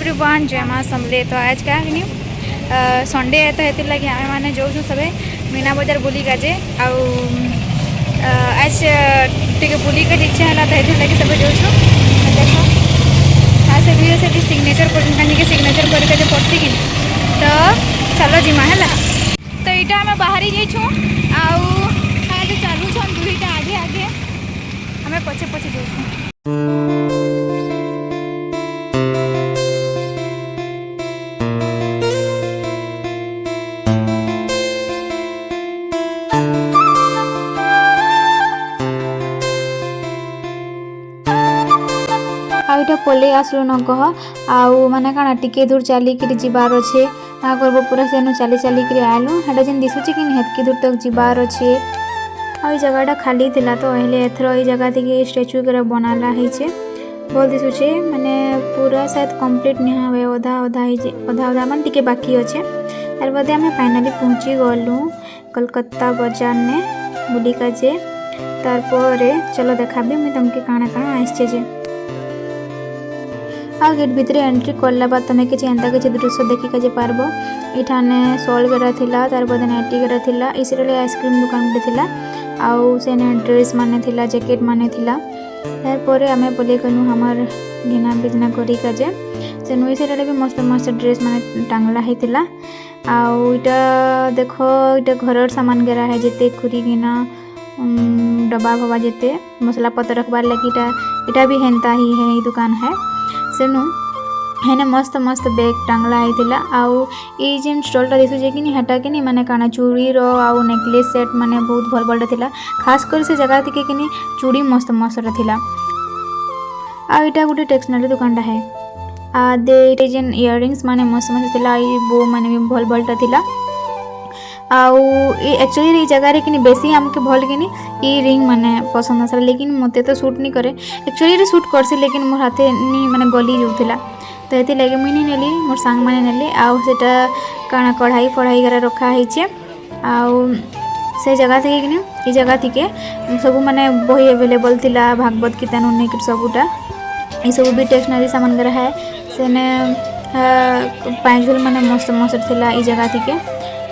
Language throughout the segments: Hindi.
एवरीवन जय माँ समले। तो आज क्या है संडे है तो ये लगे आम मैंने जो सबे मीना बजार बुली गाजे आज टे बुली का इच्छा है तो ये लगे सब जो देख खास भी से सिग्नेचर कर सिग्नेचर करके पड़सी कि तो चलो जिमा है तो यहाँ आम बाहरी जाइछू आज चलुन दुईटा आगे आगे आम पछे पछे जाइछू। आईटा पलि आसलु न कह आउ माने काना टिके दूर चलिक जीवार अच्छे ना करब पूरा सेनु चली चलिक आलु हेटा जेन दिशुचे कि हेतकी दूर तक जीवार अच्छे आ जगहटा खाली थिला तो अहिले एथर ए जगह थी स्टैचू वगैरह बनाला है भल दिशुचे माने पूरा शायद कंप्लीट नहीं हुए अधा अधा अधा मान टिके बाकी अच्छे तार बाद आम फाइनाली पहुँची गलु कोलकाता बाजार ने बुलिका जे तार चलो देखाबी मुझे तुमके काଣା काଣା आसचे जे आ गेट भितर एंट्री करला बाद तुम्हें किसी एंता किसी दृश्य देखिका जे पारबो इठाने सॉल गरा थिला तार बाद नाइटी गरा थिला इसरे आइसक्रीम दुकान गुटे थिला आउ सेने ड्रेस माने थिला जैकेट माने थिला तार परे आमे पले गनु हमर गिना बिजना करिका जे से नुई सेरे भी मस्त मस्त ड्रेस माने टांगला है थिला आउ इटा देखो इटा घरर सामान गरा है जेते खुरी गिना डब्बा फबा जेते मसला पत्र रखबार लगी इटा भी हेंता ही है दुकान है सेनु हेने मस्त मस्त बैग टांगला है आउ ये जेन स्टॉलटा दिशुचे कि हेटा कि माने काना चूड़ी रो आउ नेकलेस सेट माने बहुत भल भल थिला खास कर से जगह थी कि चूड़ी मस्त मस्त थिला आ इटा गोटे टेक्सनारी दुकानटा है आ दे जेन इयरिंग्स माने मस्त मस्त थिला ई बो माने भी भल भलटा थिला आउ एक्चुअली ये जगह कि बेसी आमके भल कि ई रिंग माने पसंद आसला लेकिन मते तो सूट नहीं करे एक्चुअली सूट करसी लेकिन मोर हाथे नहीं माने गली जाऊला तो ये लगे मुझे नहीं नेली मोर सांग मैंने नेली आउ सेटा काना कढ़ाई फढ़ाई करा रखा है आउ से जगह थी कि ये जगह थी के सब माने बही एवेलेबल थिला भागवत गीता नु सबूटा ये सब भी टेक्सनारी सामान करा है सेने पाँचुल माने मस्त मस्त थिला ये जगह थी के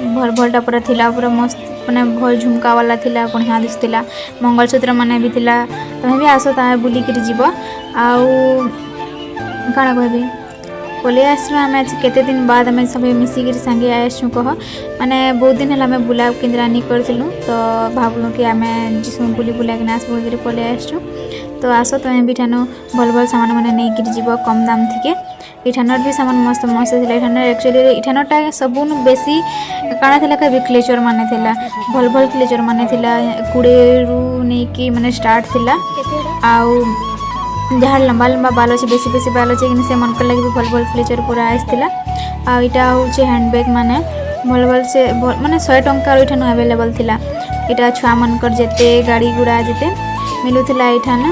भल भलटा पूरा थिला पूरा मस्त माने भल झुमका वाला थिला बढ़िया दिसुला मंगलसूत्र माने भी थिला तुम्हें भी आस तमें बुलिक जीव आउ काଣା कहबी पलि आसु आम आज केते दिन बाद आम सब मिसिक सांगे आसु कह माने बहुत दिन है आम बुला केन्द्रानी करूँ तो भावलु कि आम जीसु बुली बुला कि आसबू पलि आसु तो आस तुम्हें भी ठानु भल भल सामान मैंने नहीं जीव कम दाम थी इठानर भी सामान मस्त मस्त थिला इठानर एक्चुअली इठानरटा सबू बेसी काଣା थिला कि क्लेचर माने थिला भल भल क्लेचर माने थिला 20 रु नहीं कि माने स्टार्ट थिला आउ जहाँ लंबा लंबा बाल अच्छे बेसी बेसी बाल अच्छे कि से मन कर लगे भी भल भल क्लेचर पूरा आसला आईटा हूँ हैंडबैग माने भल भल से माने 100 टंकार इठान अवेलेबल थिला इटा छुआ मनकर जेते गाड़ी गुड़ा जेते मिलूला इठान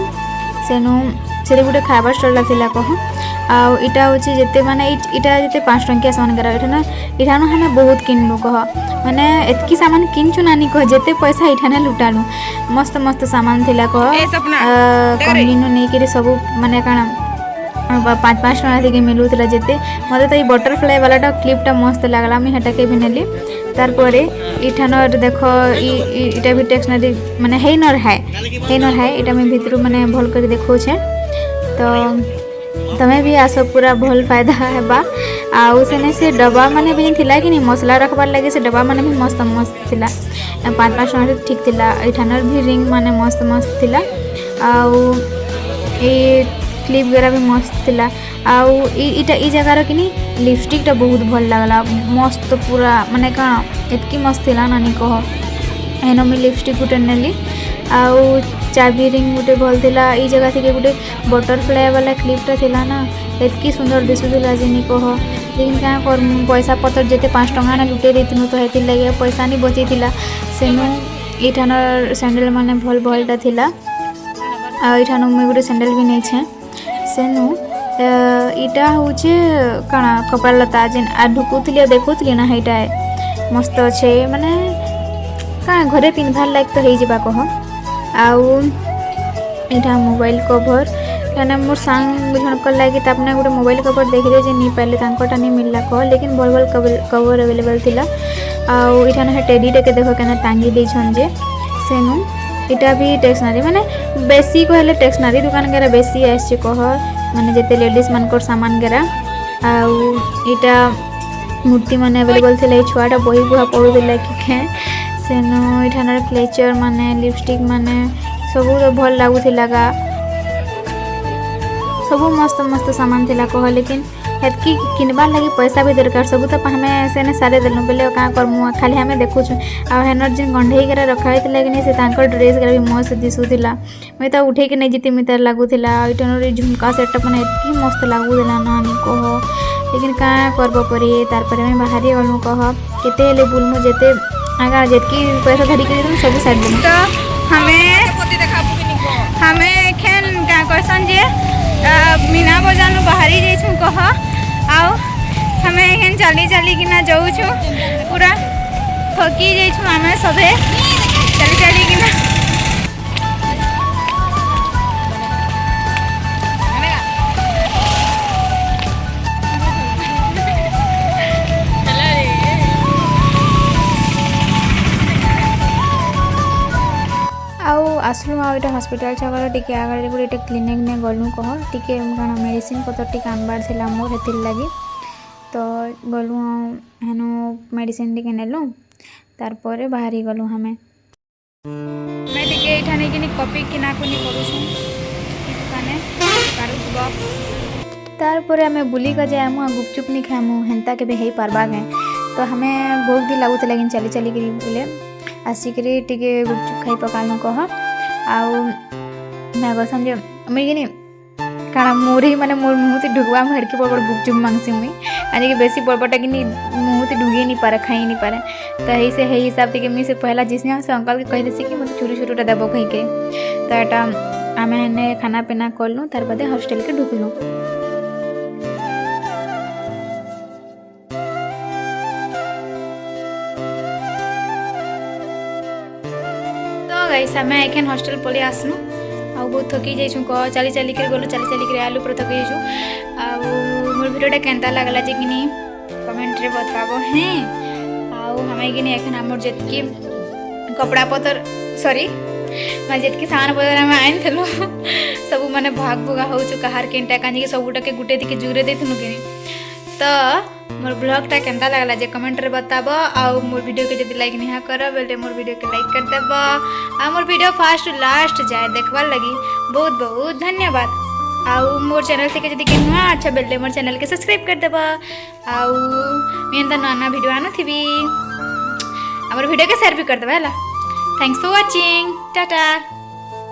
सेनु से गोटे खाइबार स्टॉल थिला कह आउ इटा हूँ जेते माने इटा जेते 5 टंकिया सामान करा इठान हमें बहुत किनलु कह माने एतकी सामान किनचु नानी कह जेते पैसा इठाने लुटालु मस्त मस्त सामान थिला कह कमिनु नहीं कि सब माने काना 5-5 टका थी मिलूला जेते मत तो ये बटरफ्लाई वाला क्लिपटा मस्त लगला मुझे हेटा के भी नेली तार इठानर देख इटा भी टेक्सनारी माने हेनर है इटा मैं भितर माने भल कर देखौछे तो तमें भी आस पूरा भल फायदा हेबा आउ सेने से डब्बा माने भी थिला कि मसला रखबार लगे से डब्बा माने भी मस्त मस्त थिला 5-5 टका ठीक थिला इठानर भी रिंग माने मस्त मस्त थिला आउ ए क्लिप वगैरह भी मस्त थिला आउ इटा ई जगार कि लिपस्टिकटा बहुत भल लगला मस्त पूरा माने काना एतकी मस्त थिला नानी कह एनो में लिपस्टिक गुटे नेली आउ चाबी रिंग गुटे भल थिला ई जगह थी गोटे बटरफ्लाई वाला क्लिपटा थिला ना एतकी सुंदर दिसुला जेनी कह लेकिन क्या कर पैसा पतर जेते 5 टका ना लुटे देथिनु तो हेति लगे पैसा नहीं बची थिला सेनु इठानर सैंडल माने भल भलटा थिला आ इठानु मुई गोटे सैंडल भी नहीं छे सेनु इटा हूँ काना कपड़ा लता जेन आ ढुकुली देखुली ना हेटा मस्त अच्छे माने क्या घरे पिंधार लायक तो हो जावा कह आउ इटा मोबाइल कवर कहना मोर सांग जनकर लगे तापने गोटे मोबाइल कवर देखिले जे नहीं पाले तांकोटा नहीं मिलला कह लेकिन भल भल कवर अवेलेबल थिला आउ इठान है टेडी टे देखो केना टांगी दे छन जे सेनु इटा भी टेक्सनारी माने बेसी कहले टेक्सनारी दुकान गेरा बेसी आछे कह माने जेते लेडीज मानकर सामान गेरा आउ इटा मूर्ति माने अवेलेबल थिला छुआटा बही बुहा पढु दिला कि सेनु इठान क्लेचर माने लिपस्टिक माने सब तो भल लागुला गा सब मस्त मस्त सामान थिला कह लेकिन हेतकी किनबार लगी पैसा भी दरकार सब तो हमें से सारे देलु बोले क्या करमु खाली हमें देखुछु आ हेनर जिन गंढई करा रखा होता कि नहीं से तांकर ड्रेस करा भी मस्त दिशुला मुई तो उठे के नहीं जीती मितार लगुला इटनर झुमका सेटअप मैंने एतकी मस्त लगुला ना कह लेकिन क्या करब परी तार पर हमें बाहरी गलु कह केते ले बुलमु जेते आगा जेतकी पैसा धरिक सब साइड देलु तो हमें खेन क्या कहसन जे मीना बजानु बाहरी जाइछू कह आउ हमें एहन चली चली किना जाऊछु पूरा थकी जाइछू हमें सबे चली चली किना आउ आसलु आ इटा हॉस्पिटल छगर टिके आगे गोटे क्लिनिक ने गलु कह टिके कण मेडिसिन पतर टिके आनबार थिला मोर हेतिर लगी तो गलु हेनु मेडिसिन टिके नेलु तार परे बाहरी गलु हमें मैं टिके इठा नै किनी कॉपी किना कुनी करूछु दुकाने पारुबो तार परे हमें बुली का जाय हम गुपचुप नि खामु हेंता के भी हेई पारबा गे तो हमें भूख भी लागुत लेकिन चली चली करी बोले आसिकरी टिके गुपचुप खाई पकालु कह आउ मैं कहसन जे मुई किनी काना मोरी माने मोर मुहती ढुकवा में हड़की बड़ गुपचुप मांगसी मुई आज के बेसी बड़बटा किनी मुहती ढुगे नहीं पारे खाई नहीं पारे तो यही से हे हिसाब से मुई से पहला जिसने से अंकल के कहले से कि मते छोटी छोटा देबो कहि के तो एटा आमे ने खाना पीना करलु तार बादे हॉस्टल के ढुकलु गाइस हमें एखन हॉस्टल पलि आसनु आ बहुत थकी जाइछु कह चली चली कर गलु चली चली कर आलू पूरा थकी जाइछु आ मोर वीडियोटा केनता लागला जे किनी कमेंट रे बताबो हैं आ हमें किनी एखन हमर जेतकी कपड़ा पतर सॉरी मैं जेतकी सामान पतर हम आइन थलो सब माने भाग भुगा होछु कहार केनटा कानी के सबुटा के गुटे दिके जुरे देथनु किनी तो मोर ब्लॉगटा केनता लागला जे कमेंट रे बताबो आ मोर वीडियो के जदी लाइक नहीं करो बेले मोर वीडियो के लाइक कर देबो आ मोर वीडियो फर्स्ट टू लास्ट जाए देखबार लगी बहुत बहुत धन्यवाद आ मोर चैनल से जदी के नुआ अच्छा बेले मोर चैनल के सब्सक्राइब कर देबो आ मेन त नया वीडियो आनो थीबी हमर वीडियो के शेयर भी कर देबो हला थैंक्स फॉर वाचिंग टाटा।